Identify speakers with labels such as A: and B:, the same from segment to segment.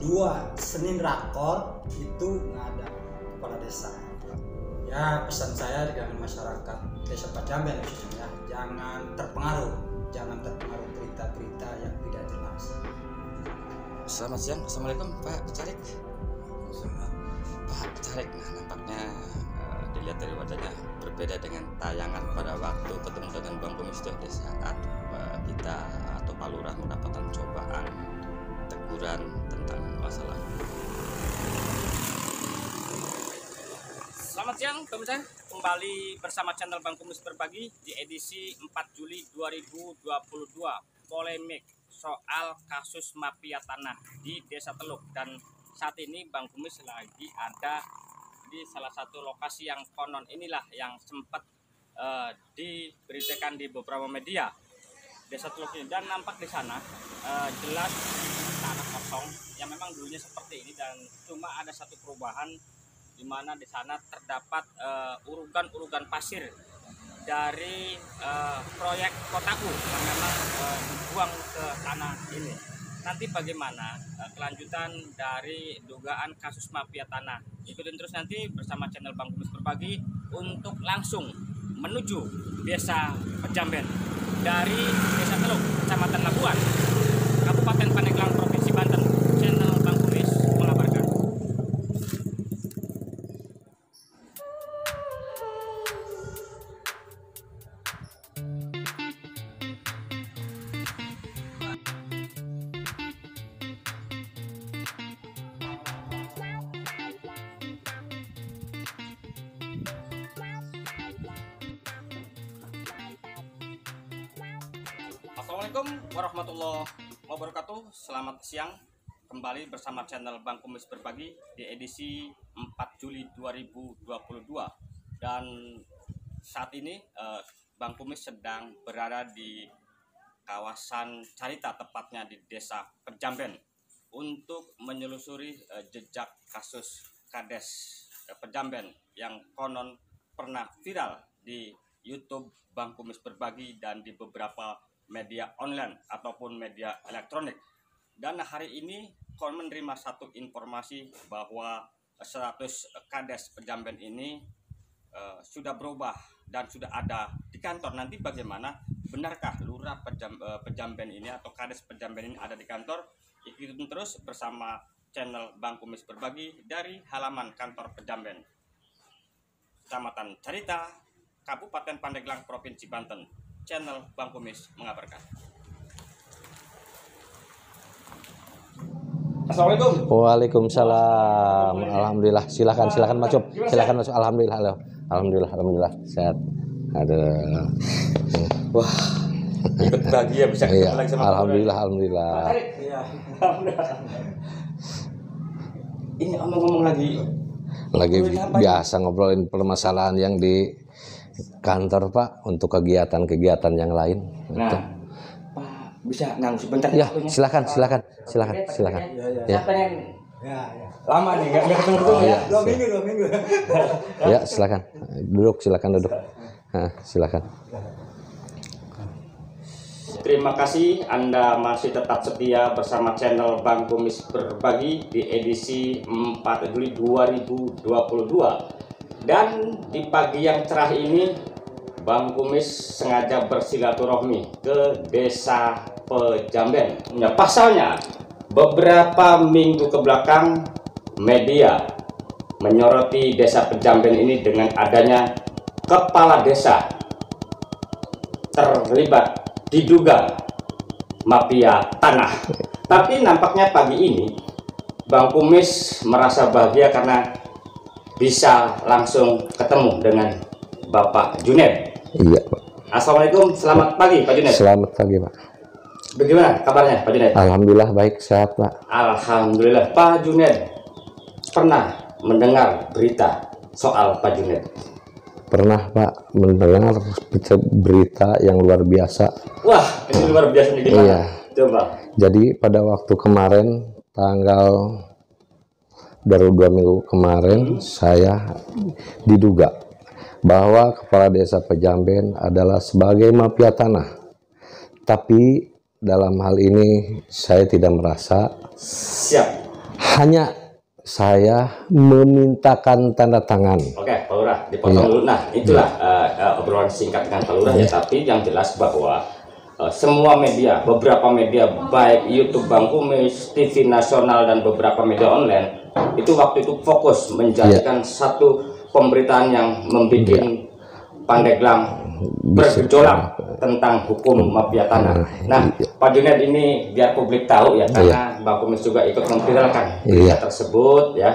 A: 2 Senin rakor itu nggak ada kepala desa. Ya pesan saya dengan masyarakat Desa Pejamben khususnya, jangan terpengaruh berita-berita yang tidak jelas.
B: Selamat siang, assalamualaikum Pak Pecarik. Pak Pecarik, nah nampaknya dilihat dari wajahnya berbeda dengan tayangan pada waktu ketemu dengan Bang Kumis di saat kita atau Pak Lurah mendapatkan cobaan teguran tentang masalah.
C: Selamat siang pemirsa, kembali bersama channel Bang Kumis Berbagi di edisi 4 Juli 2022. Polemik soal kasus mafia tanah di Desa Teluk, dan saat ini Bang Kumis lagi ada di salah satu lokasi yang konon inilah yang sempat diberitakan di beberapa media Desa Teluk ini, dan nampak di sana jelas tanah kosong yang memang dulunya seperti ini, dan cuma ada satu perubahan di mana di sana terdapat urugan-urugan pasir dari proyek Kotaku yang memang dibuang ke tanah ini. Nanti bagaimana kelanjutan dari dugaan kasus mafia tanah? Ikutin terus nanti bersama channel Bang Kumis Berbagi untuk langsung menuju Desa Pejamben dari Desa Teluk, Kecamatan Labuan, Kabupaten Pandeglang, Provinsi Banten. Channel Bang Kumis mengabarkan. Assalamualaikum warahmatullahi wabarakatuh. Selamat siang, kembali bersama channel Bang Kumis Berbagi di edisi 4 Juli 2022. Dan saat ini Bang Kumis sedang berada di kawasan Carita, tepatnya di Desa Pejamben, untuk menyelusuri jejak kasus Kades Pejamben yang konon pernah viral di YouTube Bang Kumis Berbagi dan di beberapa media online ataupun media elektronik. Dan hari ini konon menerima satu informasi bahwa status Kades Pejamben ini sudah berubah dan sudah ada di kantor. Nanti bagaimana, benarkah Lurah Pejamben ini atau Kades Pejamben ini ada di kantor? Ikutin terus bersama channel Bang Kumis Berbagi dari halaman kantor Pejamben, Kecamatan Carita, Kabupaten Pandeglang, Provinsi Banten. Channel Bang Kumis mengabarkan. Assalamualaikum.
D: Waalaikumsalam. Alhamdulillah. Silakan masuk. Silakan masuk. Alhamdulillah sehat. Ada.
B: Wah, ikut bahagia bisa ketemu lagi sama
D: alhamdulillah.
C: Iya. Ini ngomong lagi
D: biasa ngobrolin permasalahan yang di kantor Pak, untuk kegiatan-kegiatan yang lain.
C: Nah, Pak bisa nanggung sebentar
D: ya? Silakan.
C: Ya. Lama nih nggak ketemu ya.
A: 2 minggu.
D: Ya, silakan duduk. Silakan.
C: Terima kasih Anda masih tetap setia bersama channel Bang Kumis Berbagi di edisi 4 Juli 2022. Dan di pagi yang cerah ini Bang Kumis sengaja bersilaturahmi ke Desa Pejamben. Ya, pasalnya beberapa minggu ke belakang media menyoroti Desa Pejamben ini dengan adanya kepala desa terlibat diduga mafia tanah. Tapi nampaknya pagi ini Bang Kumis merasa bahagia karena bisa langsung ketemu dengan Bapak Junaid.
D: Iya Pak.
C: Assalamualaikum, selamat pagi Pak Junaid.
D: Selamat pagi Pak.
C: Bagaimana kabarnya Pak Junaid?
D: Alhamdulillah baik, sehat Pak.
C: Alhamdulillah. Pak Junaid pernah mendengar berita soal Pak Junaid?
D: Pernah Pak mendengar berita yang luar biasa.
C: Wah, ini luar biasa nih, gimana?
D: Iya.
C: Coba.
D: Jadi pada waktu kemarin tanggal baru 2 minggu kemarin saya diduga bahwa kepala desa Pejamben adalah sebagai mafia tanah. Tapi dalam hal ini saya tidak merasa.
C: Siap.
D: Hanya saya memintakan tanda tangan.
C: Oke, Pak Lurah, dipotong dulu. Nah, itulah obrolan singkat dengan Pak Lurah ya. Tapi yang jelas bahwa semua media, beberapa media baik YouTube Bang Kumis, TV nasional dan beberapa media online itu waktu itu fokus menjadikan satu pemberitaan yang membuat Pandeglang bergejolak tentang hukum mafia tanah. Nah, Pak Junaid ini biar publik tahu ya, karena Bang Kumis juga ikut memviralkan berita tersebut ya.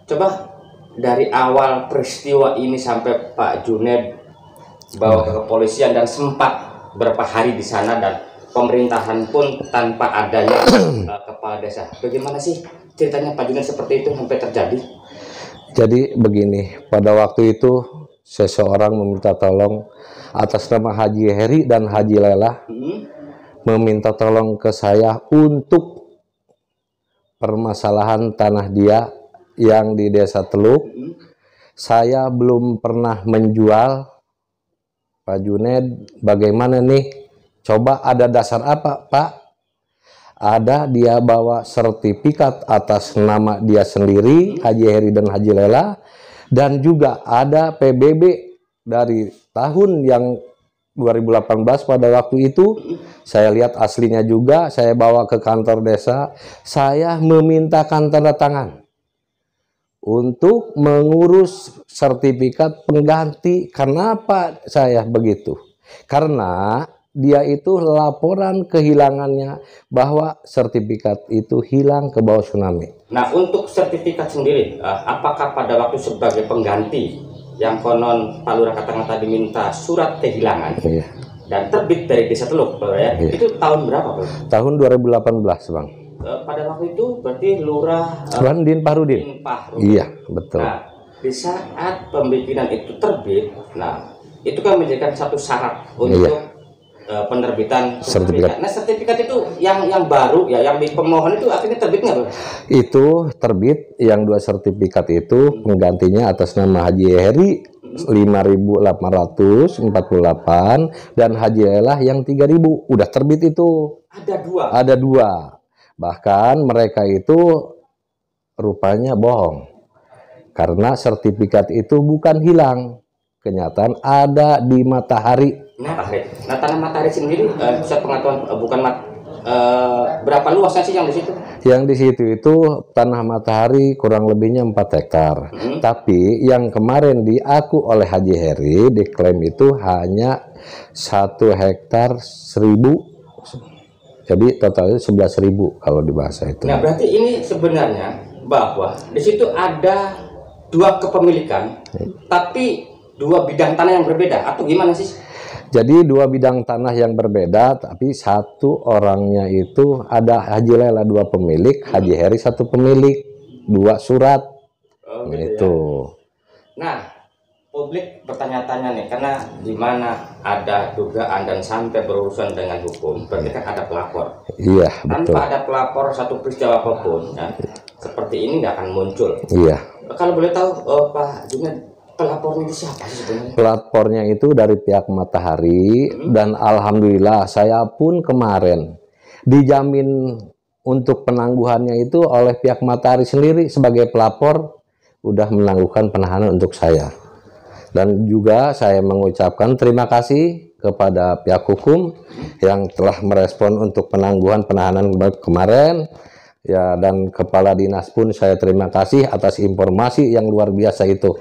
C: Coba dari awal peristiwa ini sampai Pak Junaid bawa ke kepolisian dan sempat berapa hari di sana dan pemerintahan pun tanpa adanya kepala desa. Bagaimana sih ceritanya Pak Junaid seperti itu sampai terjadi?
D: Jadi begini, pada waktu itu seseorang meminta tolong atas nama Haji Heri dan Haji Lela, meminta tolong ke saya untuk permasalahan tanah dia yang di Desa Teluk. Saya belum pernah menjual. Pak Junaid, bagaimana nih? Coba ada dasar apa, Pak? Ada, dia bawa sertifikat atas nama dia sendiri, Haji Heri dan Haji Lela, dan juga ada PBB dari tahun yang 2018 pada waktu itu. Saya lihat aslinya juga, saya bawa ke kantor desa, saya memintakan tanda tangan untuk mengurus sertifikat pengganti. Kenapa saya begitu? Karena dia itu laporan kehilangannya bahwa sertifikat itu hilang ke bawah tsunami.
C: Nah, untuk sertifikat sendiri, apakah pada waktu sebagai pengganti yang konon Pak Lurah katakan tadi minta surat kehilangan dan terbit dari Desa Teluk, ya, itu tahun berapa, Pak?
D: Tahun 2018, Bang.
C: Pada waktu itu berarti Lurah
D: Din Pahrudin. Iya, betul.
C: Nah, di saat pembikinan itu terbit, nah itu kan menjadikan satu syarat untuk penerbitan sertifikat. Nah, sertifikat itu yang baru ya, yang di pemohon itu akhirnya terbit nggak, Pak? Itu
D: terbit, yang 2 sertifikat itu penggantinya atas nama Haji Heri 5.848 dan Haji Lela yang 3.000. Udah terbit itu. Ada dua. Bahkan mereka itu rupanya bohong. Karena sertifikat itu bukan hilang. Kenyataan ada di Matahari.
C: Nah, tanah Matahari sendiri bisa pengetahuan berapa luasnya sih yang di situ?
D: Yang di situ itu tanah Matahari kurang lebihnya 4 hektar. Tapi yang kemarin diaku oleh Haji Heri diklaim itu hanya 1 hektar 1.000. Jadi totalnya 11.000 kalau di bahasa itu.
C: Nah, berarti ini sebenarnya bahwa di situ ada 2 kepemilikan, tapi 2 bidang tanah yang berbeda atau gimana sih?
D: Jadi 2 bidang tanah yang berbeda, tapi satu orangnya itu ada Haji Lela 2 pemilik, Haji Heri 1 pemilik, 2 surat.
C: Gitu
D: itu.
C: Ya. Nah, publik bertanya-tanya nih, karena di mana ada dugaan dan sampai berurusan dengan hukum, berarti kan ada pelapor.
D: Iya, betul.
C: Tanpa ada pelapor satu peristiwa apapun, ya, seperti ini nggak akan muncul.
D: Iya.
C: Kalau boleh tahu, Pak Junaid, pelapornya itu siapa sih sebenarnya?
D: Pelapornya itu dari pihak Matahari, dan alhamdulillah saya pun kemarin dijamin untuk penangguhannya itu oleh pihak Matahari sendiri sebagai pelapor, udah menangguhkan penahanan untuk saya. Dan juga saya mengucapkan terima kasih kepada pihak hukum yang telah merespon untuk penangguhan penahanan kemarin. Ya, dan kepala dinas pun saya terima kasih atas informasi yang luar biasa itu.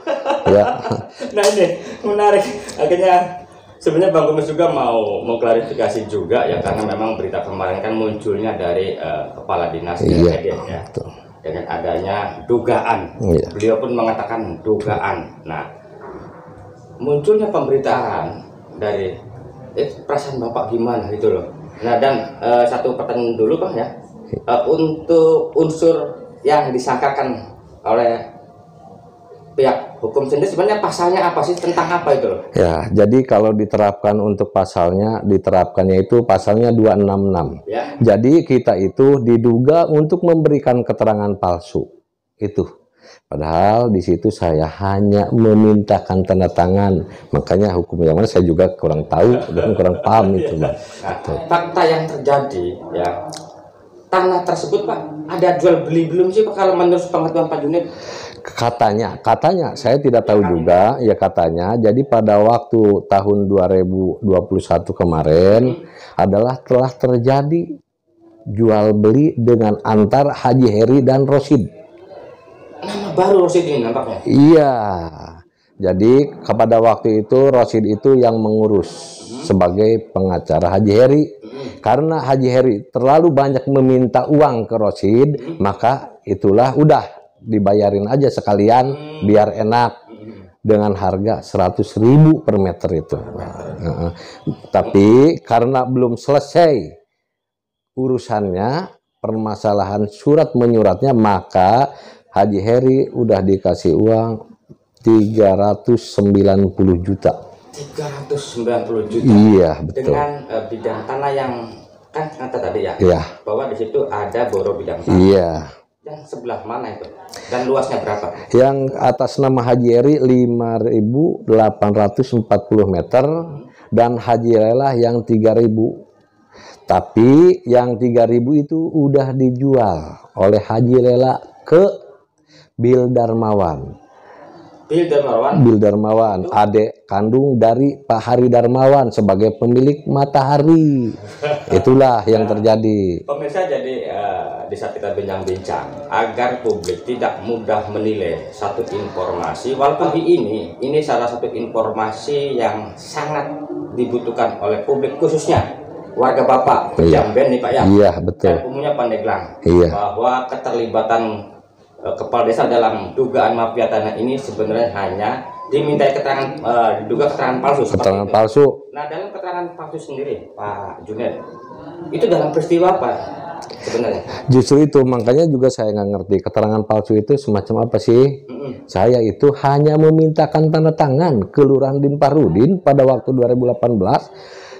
D: Ya.
C: Nah, ini menarik. Akhirnya sebenarnya Bang Kumis juga mau klarifikasi juga ya, karena memang berita kemarin kan munculnya dari kepala dinas ya, dengan adanya dugaan. Beliau pun mengatakan dugaan. Nah, munculnya pemberitaan dari perasaan Bapak gimana gitu loh. Nah, dan satu pertanyaan dulu Pak ya, untuk unsur yang disangkakan oleh pihak hukum sendiri sebenarnya pasalnya apa sih, tentang apa itu loh?
D: Ya, jadi kalau diterapkan untuk diterapkannya itu pasalnya 266 ya. Jadi kita itu diduga untuk memberikan keterangan palsu itu. Padahal di situ saya hanya memintakan tanda tangan, makanya hukum yang mana saya juga kurang tahu dan kurang paham itu, Bang.
C: Nah, fakta yang terjadi ya, tanah tersebut Pak ada jual beli belum sih Pak kalau menurut pengetahuan Pak Junid?
D: Katanya saya tidak tahu juga ya katanya. Jadi pada waktu tahun 2021 kemarin adalah telah terjadi jual beli dengan antar Haji Heri dan Rosid.
C: Nama baru Rosid ini nampaknya.
D: Iya. Jadi kepada waktu itu Rosid itu yang mengurus sebagai pengacara Haji Heri. Karena Haji Heri terlalu banyak meminta uang ke Rosid, maka itulah udah dibayarin aja sekalian biar enak dengan harga 100.000 per meter itu. Tapi karena belum selesai urusannya, permasalahan surat menyuratnya, maka Haji Heri udah dikasih uang 390 juta.
C: 390 juta.
D: Iya, betul.
C: Dengan bidang tanah yang kan kata tadi ya,
D: Iya.
C: bahwa di situ ada boro bidang tanah.
D: Iya.
C: Yang sebelah mana itu? Dan luasnya berapa?
D: Yang atas nama Haji Heri 5.840 meter dan Haji Lela yang 3.000. Tapi yang 3.000 itu udah dijual oleh Haji Lela ke Bil Darmawan. Bil Darmawan, adik kandung dari Pak Hari Darmawan sebagai pemilik Matahari. Itulah yang terjadi.
C: Pemirsa, jadi di saat kita bincang-bincang agar publik tidak mudah menilai satu informasi, walaupun ini salah satu informasi yang sangat dibutuhkan oleh publik, khususnya warga Bapak Pejamben nih Pak ya.
D: Iya, betul.
C: Dan umumnya Pandeglang.
D: Iya.
C: Bahwa keterlibatan kepala desa dalam dugaan mafia tanah ini sebenarnya hanya dimintai keterangan, diduga keterangan palsu.
D: Keterangan palsu.
C: Nah, dalam keterangan palsu sendiri, Pak Junid, itu dalam peristiwa apa sebenarnya?
D: Justru itu, makanya juga saya nggak ngerti keterangan palsu itu semacam apa sih. Saya itu hanya memintakan tanda tangan ke Lurahan Din Parudin pada waktu 2018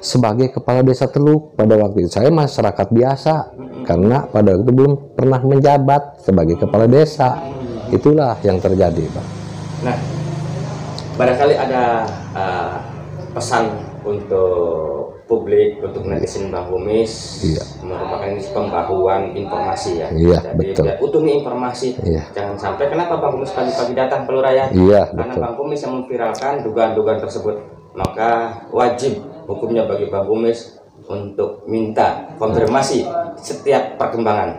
D: sebagai kepala desa Teluk. Pada waktu itu saya masyarakat biasa karena pada waktu itu belum pernah menjabat sebagai kepala desa. Itulah yang terjadi, Pak.
C: Nah, barangkali ada pesan untuk publik, untuk netizen Bang Kumis.
D: Iya.
C: Merupakan ini pembaruan informasi ya.
D: Iya,
C: jadi
D: betul.
C: biar utuh nih informasi.
D: Iya.
C: Jangan sampai kenapa Bang Kumis pagi-pagi datang ke Lurah ya?
D: Iya,
C: Karena
D: betul.
C: Bang Kumis yang memviralkan dugaan-dugaan tersebut, maka wajib hukumnya bagi Bang Kumis untuk minta konfirmasi setiap perkembangan.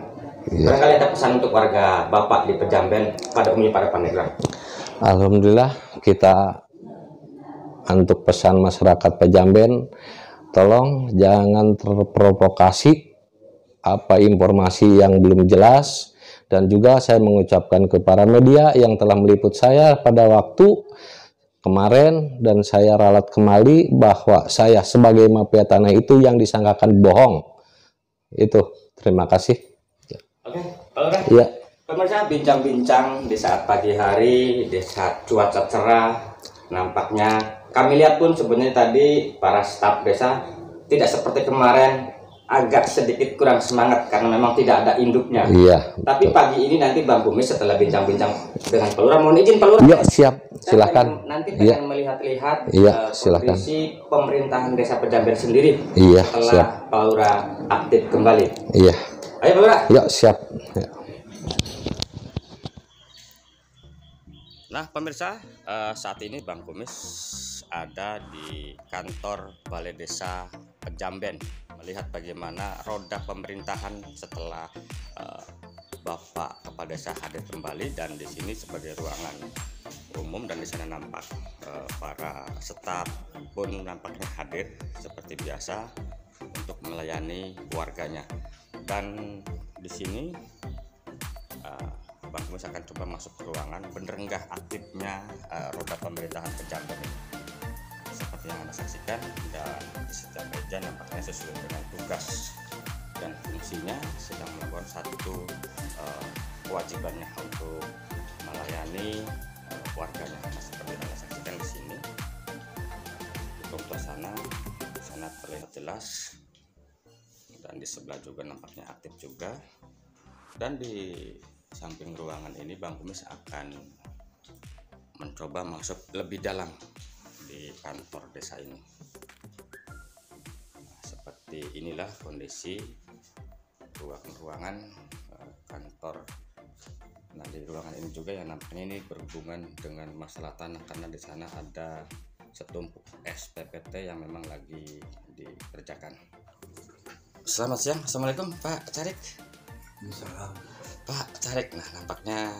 D: Iya.
C: Barangkali ada pesan untuk warga Bapak di Pejamben pada umumnya pada Pandeglang.
D: Alhamdulillah, kita untuk pesan masyarakat Pejamben, tolong jangan terprovokasi apa informasi yang belum jelas. Dan juga saya mengucapkan ke para media yang telah meliput saya pada waktu kemarin, dan saya ralat kembali bahwa saya sebagai mafia tanah itu yang disangkakan bohong. Itu, terima kasih.
C: Oke, Pak.
D: Iya.
C: Pemirsa, bincang-bincang di saat pagi hari, di saat cuaca cerah, nampaknya kami lihat pun sebenarnya tadi para staf desa tidak seperti kemarin, agak sedikit kurang semangat karena memang tidak ada induknya.
D: Iya.
C: Tapi pagi ini nanti Bang Kumis setelah bincang-bincang dengan Pak Lurah, mohon izin Pak Lurah.
D: Yuk, siap, silakan.
C: Nanti
D: Iya.
C: akan melihat-lihat
D: silakan.
C: kondisi pemerintahan desa Pejamben sendiri
D: Iya,
C: setelah
D: siap.
C: Pak Lurah aktif kembali.
D: Iya.
C: Ayo Pak Lurah.
D: Yuk, siap. Ya.
B: Nah pemirsa, saat ini Bang Kumis ada di kantor Balai Desa Pejamben melihat bagaimana roda pemerintahan setelah Bapak Kepala Desa hadir kembali, dan di sini sebagai ruangan umum, dan di sana nampak para staf pun nampaknya hadir seperti biasa untuk melayani warganya. Dan di sini Bang Kumis akan coba masuk ke ruangan. Bener enggak aktifnya roda pemerintahan Pejamben ini? Seperti yang Anda saksikan, dan di setiap meja nampaknya sesuai dengan tugas dan fungsinya sedang melakukan satu kewajibannya untuk melayani warganya. Nah, seperti yang Anda saksikan di sini, di komputer sana terlihat jelas, dan di sebelah juga nampaknya aktif juga. Dan di samping ruangan ini Bang Kumis akan mencoba masuk lebih dalam di kantor desa ini. Nah, seperti inilah kondisi ruangan kantor. Nah, di ruangan ini juga yang nampaknya ini berhubungan dengan masalah tanah, karena di sana ada setumpuk SPPT yang memang lagi dikerjakan. Selamat siang, assalamualaikum Pak Carik. Pak Carik, nah nampaknya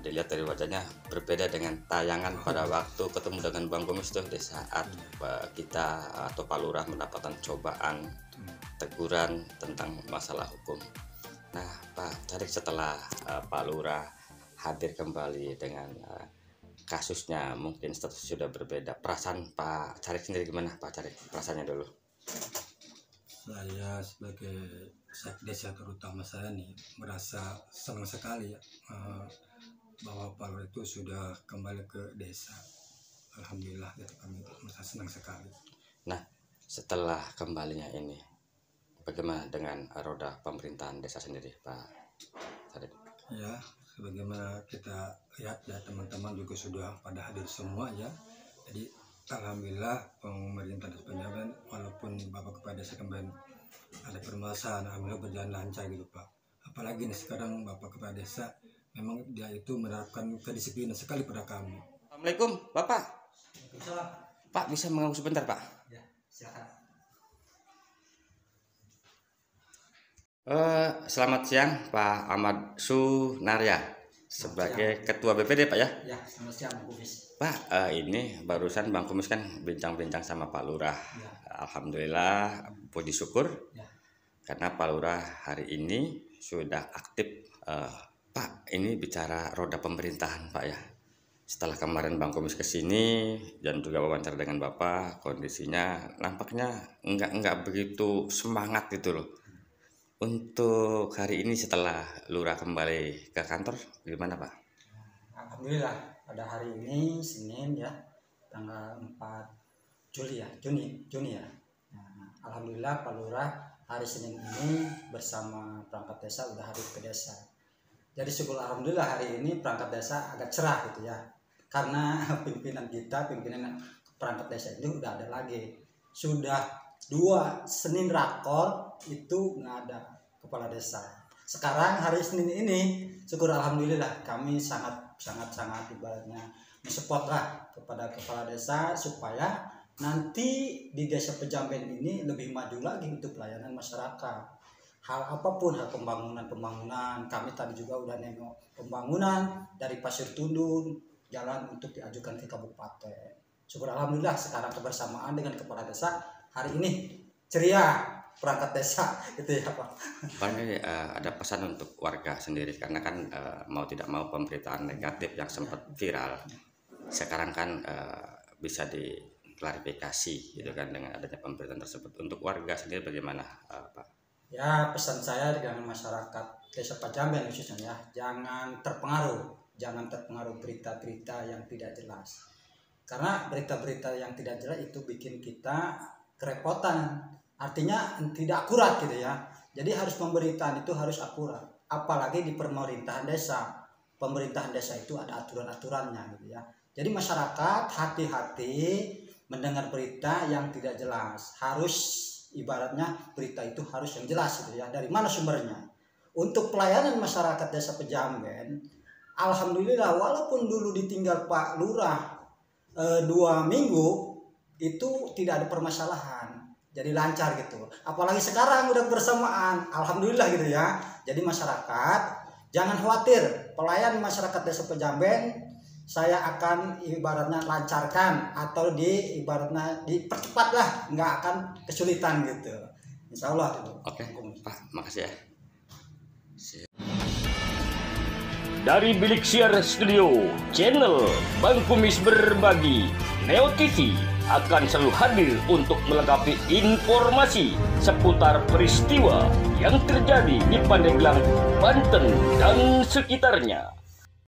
B: dilihat dari wajahnya berbeda dengan tayangan pada waktu ketemu dengan Bang Kumis tuh, di saat kita atau Pak Lurah mendapatkan cobaan teguran tentang masalah hukum. Nah Pak Carik, setelah Pak Lurah hadir kembali dengan kasusnya, mungkin status sudah berbeda, perasaan Pak Carik sendiri gimana Pak Carik? Perasaannya dulu.
E: Saya sebagai desa terutama saya nih merasa senang sekali ya, bahwa Pak Lurah itu sudah kembali ke desa. Alhamdulillah ya, kami merasa senang sekali.
B: Nah, setelah kembalinya ini, bagaimana dengan roda pemerintahan desa sendiri Pak Carik?
E: Ya, sebagaimana kita lihat ya, teman-teman juga sudah pada hadir semua ya. Jadi alhamdulillah pemerintah desa Penjaben, walaupun Bapak Kepala Desa kemarin ada permasalahan, alhamdulillah berjalan lancar gitu Pak. Apalagi nih sekarang Bapak Kepala Desa memang dia itu menerapkan kedisiplinan sekali pada kami.
B: Assalamualaikum Bapak.
A: Waalaikumsalam.
B: Pak, bisa mengganggu sebentar Pak?
A: Ya, silakan.
B: Selamat siang Pak Ahmad Sunarya sebagai Ketua BPD Pak ya.
A: Ya, selamat siang Bang Kumis.
B: Pak, ini barusan Bang Kumis kan bincang-bincang sama Pak Lurah.
A: Ya.
B: Alhamdulillah, puji syukur
A: Ya.
B: karena Pak Lurah hari ini sudah aktif. Pak, ini bicara roda pemerintahan Pak ya. Setelah kemarin Bang Kumis kesini dan juga wawancara dengan Bapak, kondisinya nampaknya enggak begitu semangat gitu loh. Untuk hari ini setelah Lurah kembali ke kantor, gimana Pak?
A: Alhamdulillah pada hari ini Senin ya, tanggal 4 Juli ya, Juni ya. Nah, alhamdulillah Pak Lurah hari Senin ini bersama perangkat desa udah hadir ke desa. Jadi syukur alhamdulillah hari ini perangkat desa agak cerah gitu ya. Karena pimpinan perangkat desa itu udah ada lagi. Sudah 2 Senin rakor itu nggak ada kepala desa. Sekarang hari Senin ini syukur alhamdulillah kami sangat ibaratnya mensupport lah kepada kepala desa supaya nanti di desa Pejamben ini lebih maju lagi untuk pelayanan masyarakat. Hal apapun, hal pembangunan kami tadi juga udah nengok pembangunan dari Pasir Tundun jalan untuk diajukan ke kabupaten. Syukur alhamdulillah sekarang kebersamaan dengan kepala desa hari ini ceria perangkat desa gitu ya Pak.
B: Pak, ini ada pesan untuk warga sendiri, karena kan mau tidak mau pemberitaan negatif yang sempat viral sekarang kan bisa diklarifikasi gitu kan dengan adanya pemberitaan tersebut. Untuk warga sendiri bagaimana Pak?
A: Ya, pesan saya dengan masyarakat desa Pejamben khususnya ya, jangan terpengaruh berita-berita yang tidak jelas. Karena berita-berita yang tidak jelas itu bikin kita kerepotan, artinya tidak akurat gitu ya. Jadi harus pemberitaan itu harus akurat, apalagi di pemerintahan desa. Pemerintahan desa itu ada aturan-aturannya gitu ya. Jadi masyarakat hati-hati mendengar berita yang tidak jelas. Harus ibaratnya berita itu harus yang jelas gitu ya. Dari mana sumbernya? Untuk pelayanan masyarakat desa Pejamben, alhamdulillah walaupun dulu ditinggal Pak Lurah 2 minggu itu tidak ada permasalahan, jadi lancar gitu. Apalagi sekarang udah bersamaan, alhamdulillah gitu ya. Jadi masyarakat jangan khawatir, pelayan masyarakat desa Pejamben saya akan ibaratnya lancarkan atau ibaratnya dipercepat lah, nggak akan kesulitan gitu, insya Allah gitu.
B: Oke Pak, makasih ya.
C: Dari Bilik Siar Studio, channel Bang Kumis Berbagi, Neo TV akan selalu hadir untuk melengkapi informasi seputar peristiwa yang terjadi di Pandeglang, Banten dan sekitarnya.